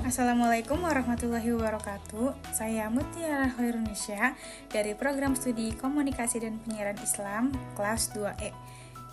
Assalamualaikum warahmatullahi wabarakatuh. Saya Mutiara Khairunisya dari Program Studi Komunikasi dan Penyiaran Islam kelas 2E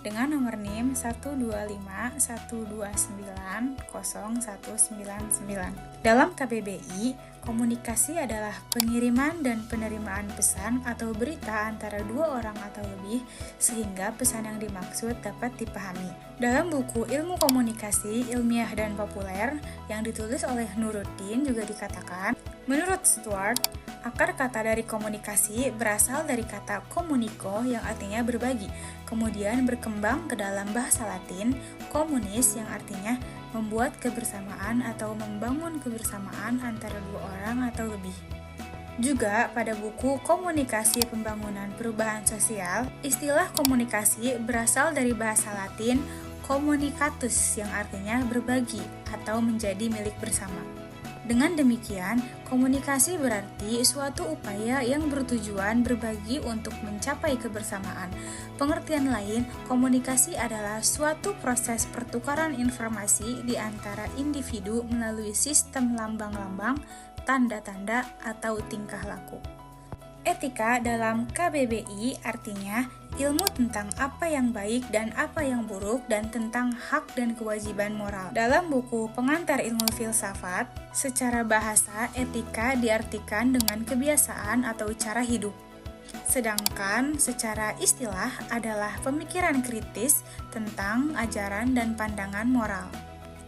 dengan nomor NIM 125129099. Dalam KBBI, komunikasi adalah pengiriman dan penerimaan pesan atau berita antara dua orang atau lebih sehingga pesan yang dimaksud dapat dipahami. Dalam buku Ilmu Komunikasi Ilmiah dan Populer yang ditulis oleh Nuruddin juga dikatakan, menurut Stuart, akar kata dari komunikasi berasal dari kata komuniko yang artinya berbagi, kemudian berkembang ke dalam bahasa Latin, komunis yang artinya membuat kebersamaan atau membangun kebersamaan antara dua orang atau lebih. Juga pada buku Komunikasi Pembangunan Perubahan Sosial, istilah komunikasi berasal dari bahasa Latin communicatus yang artinya berbagi atau menjadi milik bersama. Dengan demikian, komunikasi berarti suatu upaya yang bertujuan berbagi untuk mencapai kebersamaan. Pengertian lain, komunikasi adalah suatu proses pertukaran informasi di antara individu melalui sistem lambang-lambang, tanda-tanda, atau tingkah laku. Etika dalam KBBI artinya ilmu tentang apa yang baik dan apa yang buruk dan tentang hak dan kewajiban moral. Dalam buku Pengantar Ilmu Filsafat, secara bahasa etika diartikan dengan kebiasaan atau cara hidup. Sedangkan secara istilah adalah pemikiran kritis tentang ajaran dan pandangan moral.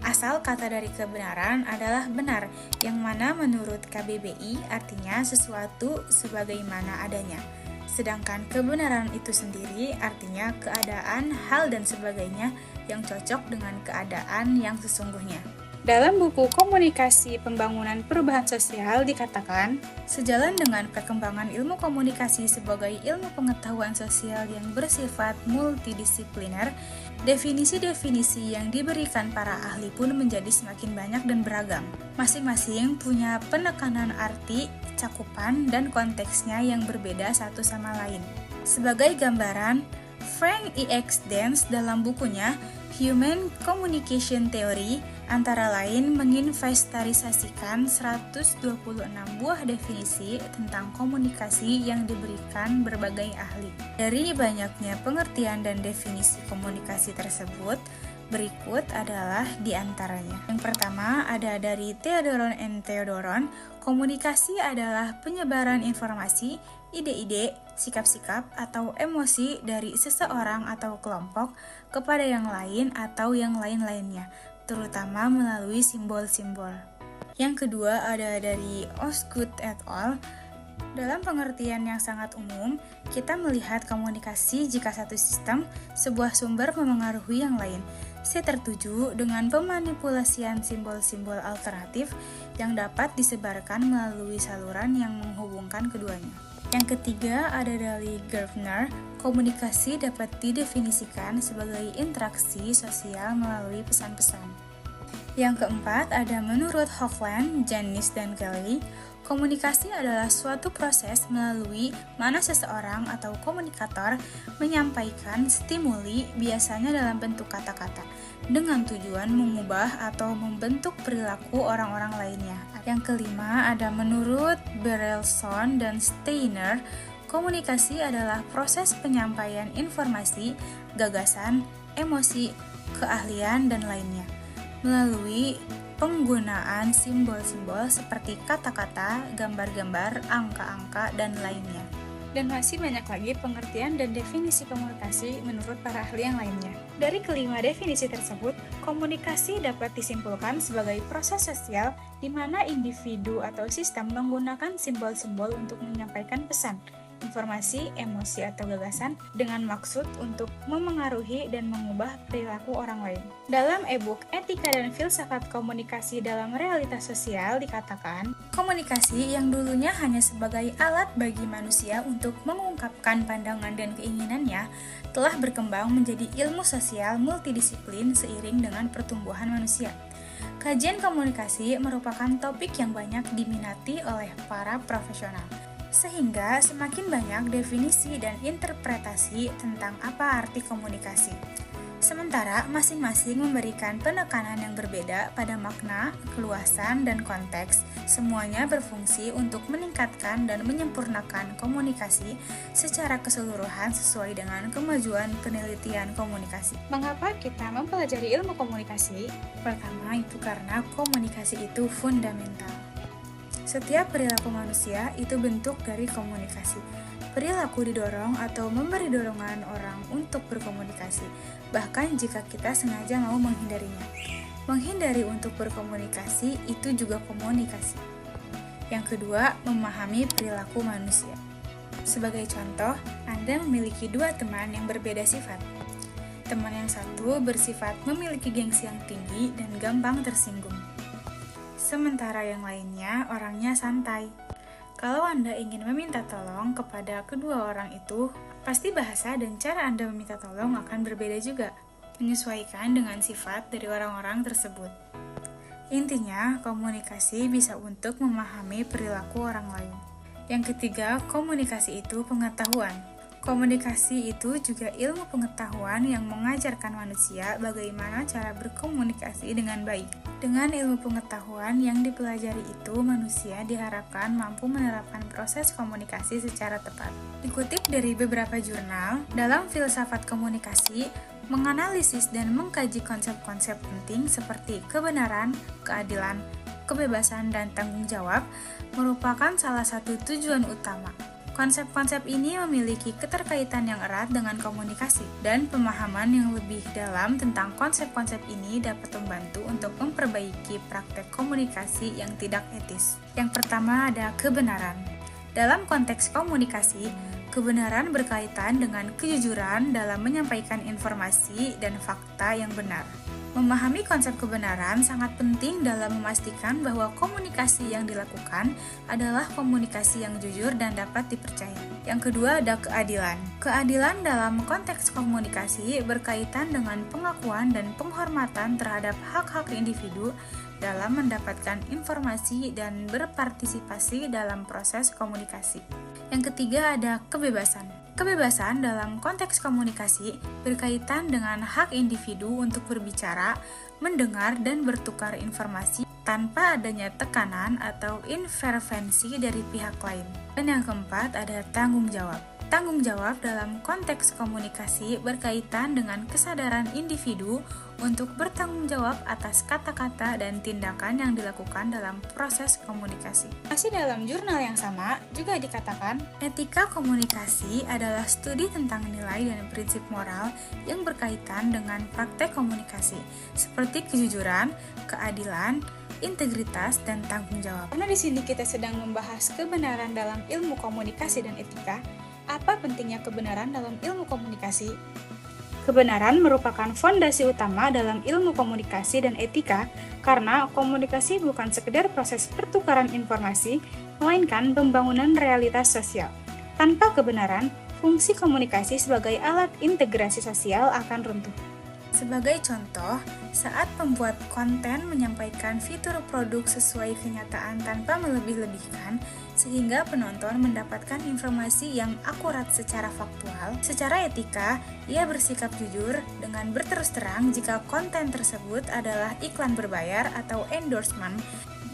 Asal kata dari kebenaran adalah benar, yang mana menurut KBBI artinya sesuatu sebagaimana adanya. Sedangkan kebenaran itu sendiri artinya keadaan, hal, dan sebagainya yang cocok dengan keadaan yang sesungguhnya. Dalam buku Komunikasi Pembangunan Perubahan Sosial dikatakan, sejalan dengan perkembangan ilmu komunikasi sebagai ilmu pengetahuan sosial yang bersifat multidisipliner, definisi-definisi yang diberikan para ahli pun menjadi semakin banyak dan beragam. Masing-masing punya penekanan arti, cakupan, dan konteksnya yang berbeda satu sama lain. Sebagai gambaran, Frank E.X. Dance dalam bukunya Human Communication Theory antara lain menginventarisasikan 126 buah definisi tentang komunikasi yang diberikan berbagai ahli. Dari banyaknya pengertian dan definisi komunikasi tersebut, berikut adalah di antaranya. Yang pertama ada dari Theodoron and Theodoron, komunikasi adalah penyebaran informasi, ide-ide, sikap-sikap, atau emosi dari seseorang atau kelompok kepada yang lain atau yang lain-lainnya, terutama melalui simbol-simbol. Yang kedua ada dari Osgood et al. Dalam pengertian yang sangat umum, kita melihat komunikasi jika satu sistem, sebuah sumber memengaruhi yang lain. C tertuju dengan pemanipulasian simbol-simbol alternatif yang dapat disebarkan melalui saluran yang menghubungkan keduanya. Yang ketiga ada dari Gertner, komunikasi dapat didefinisikan sebagai interaksi sosial melalui pesan-pesan. Yang keempat ada menurut Hoagland, Janis, dan Kelly, komunikasi adalah suatu proses melalui mana seseorang atau komunikator menyampaikan stimuli biasanya dalam bentuk kata-kata dengan tujuan mengubah atau membentuk perilaku orang-orang lainnya. Yang kelima ada menurut Berelson dan Steiner, komunikasi adalah proses penyampaian informasi, gagasan, emosi, keahlian, dan lainnya melalui penggunaan simbol-simbol seperti kata-kata, gambar-gambar, angka-angka, dan lainnya. Dan masih banyak lagi pengertian dan definisi komunikasi menurut para ahli yang lainnya. Dari kelima definisi tersebut, komunikasi dapat disimpulkan sebagai proses sosial di mana individu atau sistem menggunakan simbol-simbol untuk menyampaikan pesan, informasi, emosi, atau gagasan dengan maksud untuk memengaruhi dan mengubah perilaku orang lain. Dalam e-book Etika dan Filsafat Komunikasi dalam Realitas Sosial dikatakan, komunikasi yang dulunya hanya sebagai alat bagi manusia untuk mengungkapkan pandangan dan keinginannya telah berkembang menjadi ilmu sosial multidisiplin seiring dengan pertumbuhan manusia. Kajian komunikasi merupakan topik yang banyak diminati oleh para profesional, sehingga semakin banyak definisi dan interpretasi tentang apa arti komunikasi. Sementara masing-masing memberikan penekanan yang berbeda pada makna, keluasan, dan konteks. Semuanya berfungsi untuk meningkatkan dan menyempurnakan komunikasi secara keseluruhan sesuai dengan kemajuan penelitian komunikasi. Mengapa kita mempelajari ilmu komunikasi? Pertama, itu karena komunikasi itu fundamental. Setiap perilaku manusia itu bentuk dari komunikasi. Perilaku didorong atau memberi dorongan orang untuk berkomunikasi, bahkan jika kita sengaja mau menghindarinya. Menghindari untuk berkomunikasi itu juga komunikasi. Yang kedua, memahami perilaku manusia. Sebagai contoh, Anda memiliki dua teman yang berbeda sifat. Teman yang satu bersifat memiliki gengsi yang tinggi dan gampang tersinggung. Sementara yang lainnya orangnya santai. Kalau Anda ingin meminta tolong kepada kedua orang itu, pasti bahasa dan cara Anda meminta tolong akan berbeda juga, menyesuaikan dengan sifat dari orang-orang tersebut. Intinya, komunikasi bisa untuk memahami perilaku orang lain. Yang ketiga, komunikasi itu pengetahuan. Komunikasi itu juga ilmu pengetahuan yang mengajarkan manusia bagaimana cara berkomunikasi dengan baik. Dengan ilmu pengetahuan yang dipelajari itu, manusia diharapkan mampu menerapkan proses komunikasi secara tepat. Dikutip dari beberapa jurnal, dalam filsafat komunikasi, menganalisis dan mengkaji konsep-konsep penting seperti kebenaran, keadilan, kebebasan, dan tanggung jawab merupakan salah satu tujuan utama. Konsep-konsep ini memiliki keterkaitan yang erat dengan komunikasi, dan pemahaman yang lebih dalam tentang konsep-konsep ini dapat membantu untuk memperbaiki praktek komunikasi yang tidak etis. Yang pertama ada kebenaran. Dalam konteks komunikasi, kebenaran berkaitan dengan kejujuran dalam menyampaikan informasi dan fakta yang benar. Memahami konsep kebenaran sangat penting dalam memastikan bahwa komunikasi yang dilakukan adalah komunikasi yang jujur dan dapat dipercaya. Yang kedua ada keadilan. Keadilan dalam konteks komunikasi berkaitan dengan pengakuan dan penghormatan terhadap hak-hak individu dalam mendapatkan informasi dan berpartisipasi dalam proses komunikasi. Yang ketiga ada kebebasan. Kebebasan dalam konteks komunikasi berkaitan dengan hak individu untuk berbicara, mendengar, dan bertukar informasi tanpa adanya tekanan atau intervensi dari pihak lain. Dan yang keempat ada tanggung jawab. Tanggung jawab dalam konteks komunikasi berkaitan dengan kesadaran individu untuk bertanggung jawab atas kata-kata dan tindakan yang dilakukan dalam proses komunikasi. Masih dalam jurnal yang sama, juga dikatakan, etika komunikasi adalah studi tentang nilai dan prinsip moral yang berkaitan dengan praktek komunikasi, seperti kejujuran, keadilan, integritas, dan tanggung jawab. Karena di sini kita sedang membahas kebenaran dalam ilmu komunikasi dan etika, apa pentingnya kebenaran dalam ilmu komunikasi? Kebenaran merupakan fondasi utama dalam ilmu komunikasi dan etika karena komunikasi bukan sekedar proses pertukaran informasi, melainkan pembangunan realitas sosial. Tanpa kebenaran, fungsi komunikasi sebagai alat integrasi sosial akan runtuh. Sebagai contoh, saat pembuat konten menyampaikan fitur produk sesuai kenyataan tanpa melebih-lebihkan, sehingga penonton mendapatkan informasi yang akurat secara faktual, secara etika, ia bersikap jujur dengan berterus terang jika konten tersebut adalah iklan berbayar atau endorsement,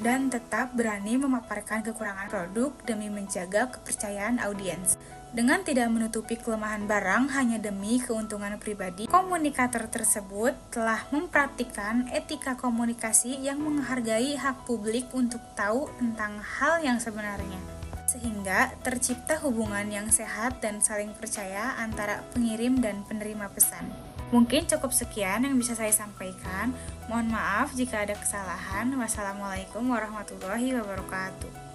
dan tetap berani memaparkan kekurangan produk demi menjaga kepercayaan audiens. Dengan tidak menutupi kelemahan barang hanya demi keuntungan pribadi, komunikator tersebut telah mempraktikkan etika komunikasi yang menghargai hak publik untuk tahu tentang hal yang sebenarnya. Sehingga tercipta hubungan yang sehat dan saling percaya antara pengirim dan penerima pesan. Mungkin cukup sekian yang bisa saya sampaikan. Mohon maaf jika ada kesalahan. Wassalamualaikum warahmatullahi wabarakatuh.